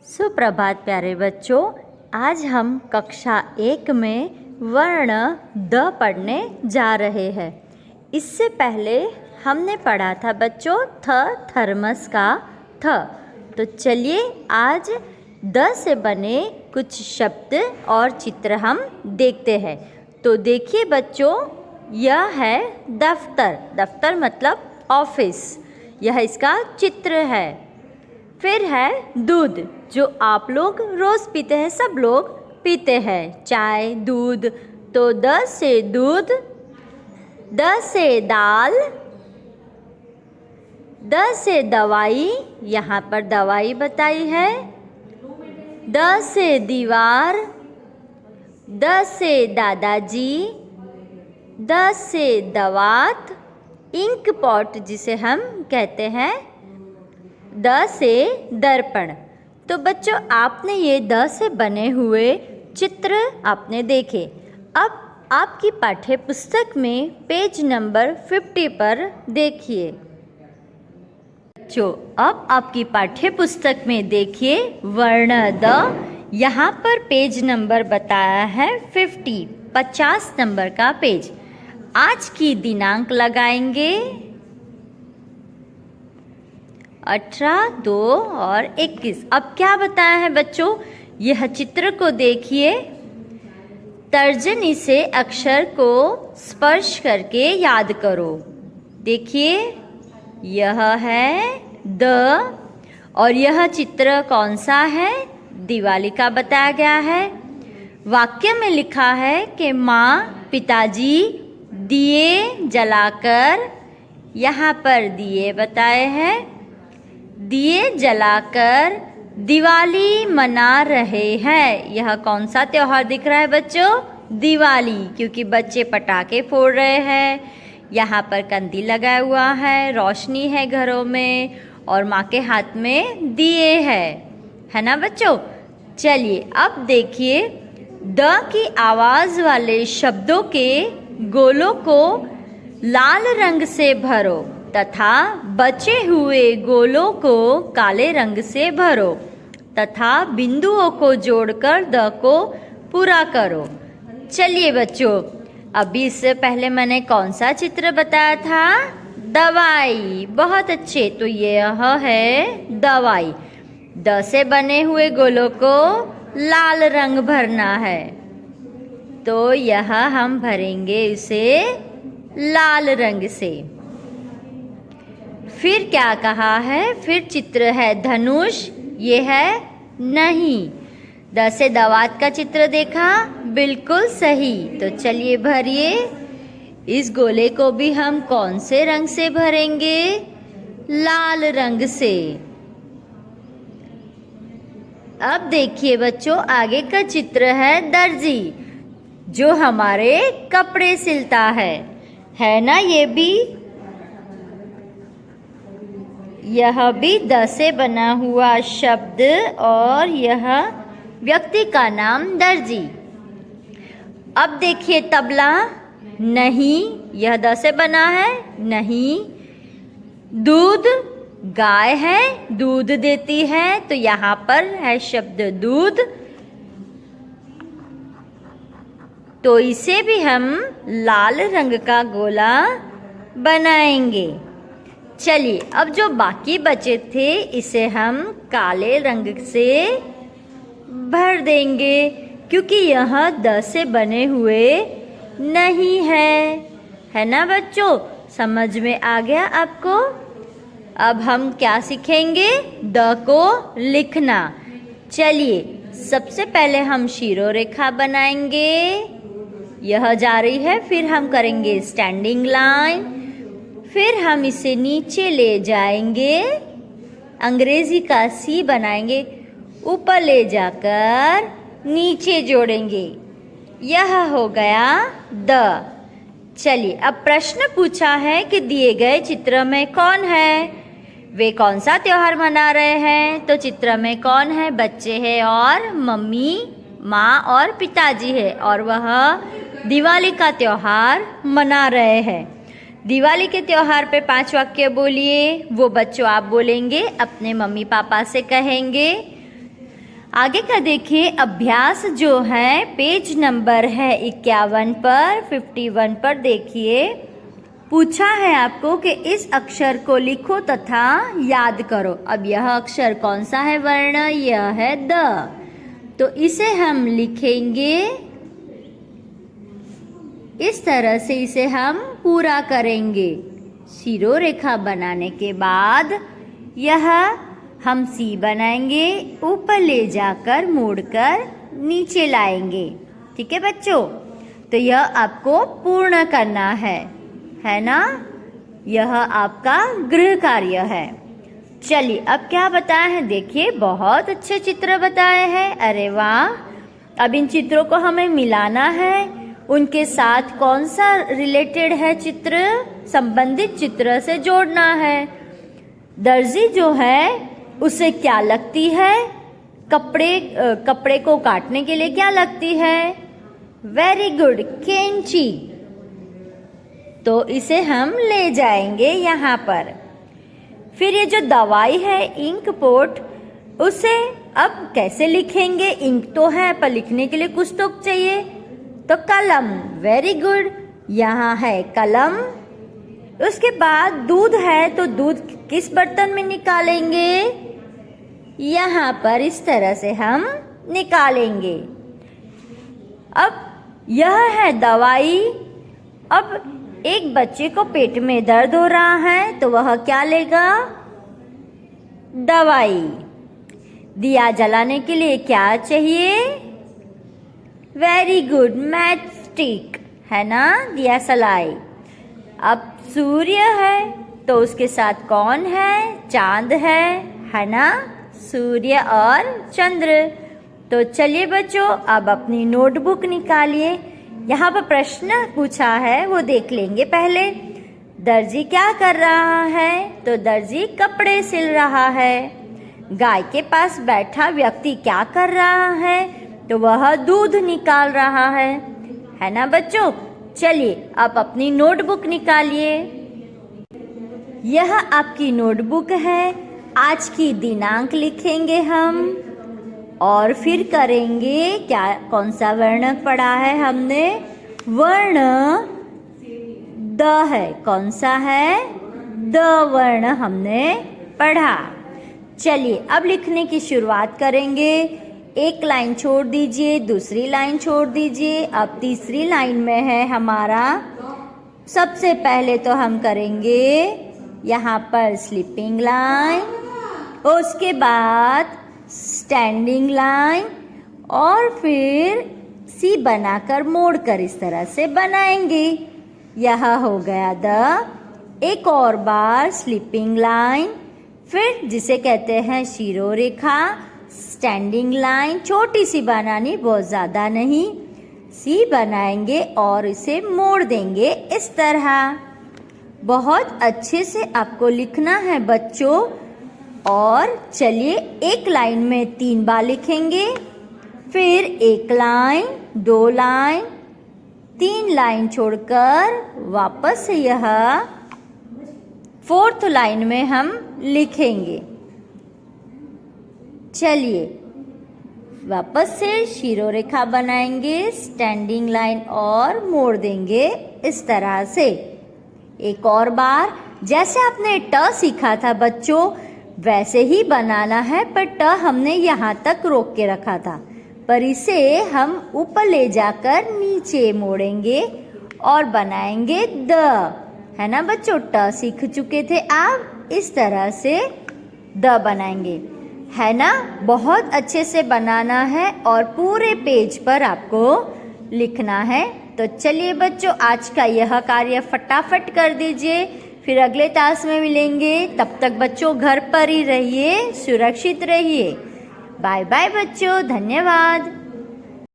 सुप्रभात प्यारे बच्चों। आज हम कक्षा 1 में वर्ण द पढ़ने जा रहे हैं। इससे पहले हमने पढ़ा था बच्चों थर्मस का थ। तो चलिए आज द से बने कुछ शब्द और चित्र हम देखते हैं। तो देखिए बच्चों, यह है दफ्तर। दफ्तर मतलब ऑफिस, यह इसका चित्र है। फिर है दूध, जो आप लोग रोज़ पीते हैं, सब लोग पीते हैं, चाय दूध। तो द से दूध, द से दाल, द से दवाई, यहाँ पर दवाई बताई है। द से दीवार, द से दादाजी, द से दवात, इंक पॉट जिसे हम कहते हैं। द से दर्पण। तो बच्चों, आपने ये द से बने हुए चित्र आपने देखे। अब आपकी पाठ्य पुस्तक में पेज नंबर 50 पर देखिए। बच्चों, अब आपकी पाठ्य पुस्तक में देखिए वर्ण द। यहाँ पर पेज नंबर बताया है 50 नंबर का पेज। आज की दिनांक लगाएंगे 18, 2 और 21। अब क्या बताया है बच्चों, यह चित्र को देखिए। तर्जनी से अक्षर को स्पर्श करके याद करो। देखिए, यह है द और यह चित्र कौन सा है? दिवाली का बताया गया है। वाक्य में लिखा है कि माँ पिताजी दिए जलाकर, यहाँ पर दिए बताए हैं, दिए जलाकर दिवाली मना रहे हैं। यह कौन सा त्योहार दिख रहा है बच्चों? दिवाली, क्योंकि बच्चे पटाखे फोड़ रहे हैं। यहाँ पर कंदी लगा हुआ है, रोशनी है घरों में, और माँ के हाथ में दिए है ना बच्चों। चलिए अब देखिए, द की आवाज़ वाले शब्दों के गोलों को लाल रंग से भरो तथा बचे हुए गोलों को काले रंग से भरो तथा बिंदुओं को जोड़कर द को पूरा करो। चलिए बच्चों, अभी इससे पहले मैंने कौन सा चित्र बताया था? दवाई। बहुत अच्छे। तो यह है दवाई। द से बने हुए गोलों को लाल रंग भरना है, तो यह हम भरेंगे इसे लाल रंग से। फिर क्या कहा है? फिर चित्र है धनुष, ये है नहीं। द से दवात का चित्र देखा, बिल्कुल सही। तो चलिए भरिए। इस गोले को भी हम कौन से रंग से भरेंगे? लाल रंग से। अब देखिए बच्चों, आगे का चित्र है दर्जी, जो हमारे कपड़े सिलता है ना। ये भी, यह भी द से बना हुआ शब्द, और यह व्यक्ति का नाम दर्जी। अब देखिए तबला, नहीं, यह द से बना है, नहीं। दूध, गाय है, दूध देती है, तो यहाँ पर है शब्द दूध, तो इसे भी हम लाल रंग का गोला बनाएंगे। चलिए अब जो बाकी बचे थे, इसे हम काले रंग से भर देंगे, क्योंकि यह द से बने हुए नहीं है ना बच्चों। समझ में आ गया आपको? अब हम क्या सीखेंगे? द को लिखना। चलिए सबसे पहले हम शिरोरेखा बनाएंगे, यह जा रही है। फिर हम करेंगे स्टैंडिंग लाइन, फिर हम इसे नीचे ले जाएंगे, अंग्रेजी का सी बनाएंगे, ऊपर ले जाकर नीचे जोड़ेंगे। यह हो गया द। चलिए अब प्रश्न पूछा है कि दिए गए चित्र में कौन है? वे कौन सा त्योहार मना रहे हैं? तो चित्र में कौन है? बच्चे हैं और मम्मी, माँ और पिताजी है, और वह दिवाली का त्योहार मना रहे हैं। दिवाली के त्योहार पे 5 वाक्य बोलिए। वो बच्चों आप बोलेंगे, अपने मम्मी पापा से कहेंगे। आगे का देखिए, अभ्यास जो है पेज नंबर है 51 पर, 51 पर देखिए, पूछा है आपको कि इस अक्षर को लिखो तथा याद करो। अब यह अक्षर कौन सा है वर्ण? यह है द। तो इसे हम लिखेंगे इस तरह से, इसे हम पूरा करेंगे। शिरोरेखा बनाने के बाद यह हम सी बनाएंगे, ऊपर ले जाकर मोड़कर नीचे लाएंगे। ठीक है बच्चों, तो यह आपको पूर्ण करना है ना? यह आपका गृह कार्य है। चलिए अब क्या बताया है देखिए, बहुत अच्छे चित्र बताए हैं। अरे वाह! अब इन चित्रों को हमें मिलाना है, उनके साथ कौन सा रिलेटेड है चित्र, संबंधित चित्र से जोड़ना है। दर्जी जो है उसे क्या लगती है? कपड़े को काटने के लिए क्या लगती है? वेरी गुड, कैंची। तो इसे हम ले जाएंगे यहाँ पर। फिर ये जो दवाई है इंक पोट, उसे अब कैसे लिखेंगे? इंक तो है पर लिखने के लिए कुछ तो चाहिए, तो कलम। वेरी गुड, यहाँ है कलम। उसके बाद दूध है, तो दूध किस बर्तन में निकालेंगे? यहाँ पर इस तरह से हम निकालेंगे। अब यह है दवाई। अब एक बच्चे को पेट में दर्द हो रहा है, तो वह क्या लेगा? दवाई। दिया जलाने के लिए क्या चाहिए? वेरी गुड, मैच स्टिक, है ना? दिया सलाई। अब सूर्य है, तो उसके साथ कौन है? चांद है ना? सूर्य और चंद्र। तो चलिए बच्चों, अब अपनी नोटबुक निकालिए। यहाँ पर प्रश्न पूछा है, वो देख लेंगे पहले। दर्जी क्या कर रहा है? तो दर्जी कपड़े सिल रहा है। गाय के पास बैठा व्यक्ति क्या कर रहा है? तो वह दूध निकाल रहा है ना बच्चों? चलिए आप अपनी नोटबुक निकालिए। यह आपकी नोटबुक है। आज की दिनांक लिखेंगे हम और फिर करेंगे क्या? कौन सा वर्ण पढ़ा है हमने? वर्ण द है। कौन सा है? द वर्ण हमने पढ़ा। चलिए अब लिखने की शुरुआत करेंगे। एक लाइन छोड़ दीजिए, दूसरी लाइन छोड़ दीजिए। अब तीसरी लाइन में है हमारा, सबसे पहले तो हम करेंगे यहाँ पर स्लीपिंग लाइन, उसके बाद स्टैंडिंग लाइन और फिर सी बनाकर मोड़कर इस तरह से बनाएंगे। यह हो गया द। एक और बार स्लीपिंग लाइन, फिर जिसे कहते हैं शिरोरेखा, स्टैंडिंग लाइन, छोटी सी बनानी, बहुत ज़्यादा नहीं। सी बनाएंगे और इसे मोड़ देंगे इस तरह। बहुत अच्छे से आपको लिखना है बच्चों। और चलिए एक लाइन में 3 बार लिखेंगे, फिर एक लाइन, 2 लाइन, 3 लाइन छोड़कर वापस से यह 4th लाइन में हम लिखेंगे। चलिए वापस से शिरोरेखा बनाएंगे, स्टैंडिंग लाइन और मोड़ देंगे इस तरह से। एक और बार, जैसे आपने ट सीखा था बच्चों वैसे ही बनाना है, पर ट हमने यहाँ तक रोक के रखा था, पर इसे हम ऊपर ले जाकर नीचे मोड़ेंगे और बनाएंगे द, है ना बच्चों? ट सीख चुके थे आप, इस तरह से द बनाएंगे, है ना? बहुत अच्छे से बनाना है और पूरे पेज पर आपको लिखना है। तो चलिए बच्चों, आज का यह कार्य फटाफट कर दीजिए, फिर अगले क्लास में मिलेंगे। तब तक बच्चों घर पर ही रहिए, सुरक्षित रहिए। बाय बाय बच्चों, धन्यवाद।